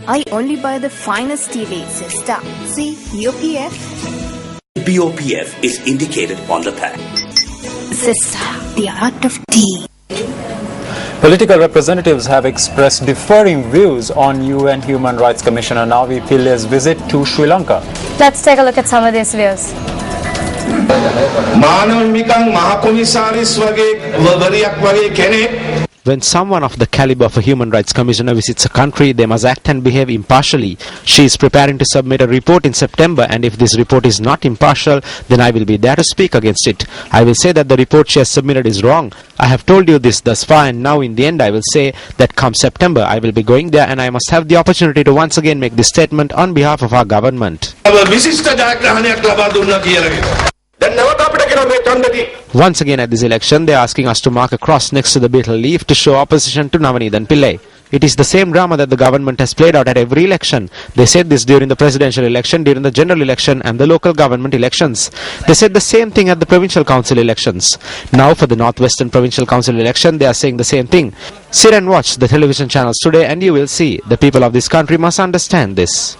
I only buy the finest tea leaves, sister. See, BOPF. BOPF is indicated on the pack. Sister, the art of tea. Political representatives have expressed differing views on UN Human Rights Commissioner Navi Pillai's visit to Sri Lanka. Let's take a look at some of these views. When someone of the caliber of a human rights commissioner visits a country, they must act and behave impartially. She is preparing to submit a report in September, and if this report is not impartial, then I will be there to speak against it. I will say that the report she has submitted is wrong. I have told you this thus far, and now in the end I will say that come September I will be going there, and I must have the opportunity to once again make this statement on behalf of our government. Once again at this election, they are asking us to mark a cross next to the betel leaf to show opposition to Navanithan Pillai. It is the same drama that the government has played out at every election. They said this during the presidential election, during the general election and the local government elections. They said the same thing at the provincial council elections. Now for the Northwestern Provincial Council election, they are saying the same thing. Sit and watch the television channels today and you will see. The people of this country must understand this.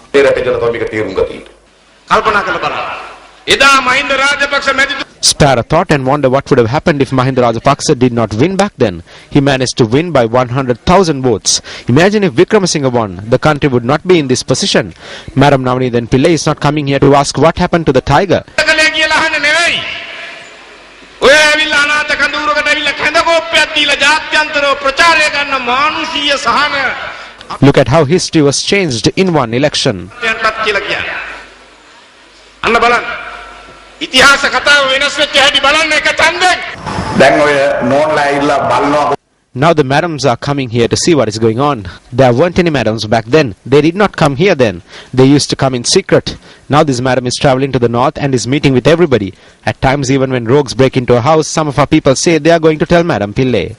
Spare a thought and wonder what would have happened if Mahinda Rajapaksa did not win back then. He managed to win by 100,000 votes. Imagine if Wickremesinghe won, the country would not be in this position. Madam Navanithan Pillai is not coming here to ask what happened to the tiger. Look at how history was changed in one election. Now the madams are coming here to see what is going on. There weren't any madams back then. They did not come here then. They used to come in secret. Now this madam is traveling to the north and is meeting with everybody. At times even when rogues break into a house, some of our people say they are going to tell Madam Pillai.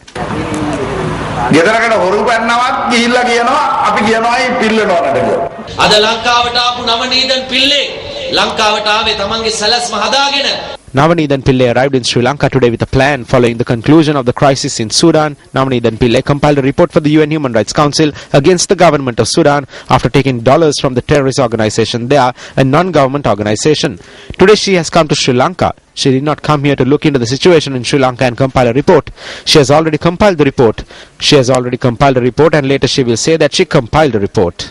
Navanithan Pillai arrived in Sri Lanka today with a plan. Following the conclusion of the crisis in Sudan, Navanithan Pillai compiled a report for the UN Human Rights Council against the government of Sudan after taking dollars from the terrorist organization there, a non-government organization. Today she has come to Sri Lanka. She did not come here to look into the situation in Sri Lanka and compile a report. She has already compiled the report. And later she will say that she compiled the report.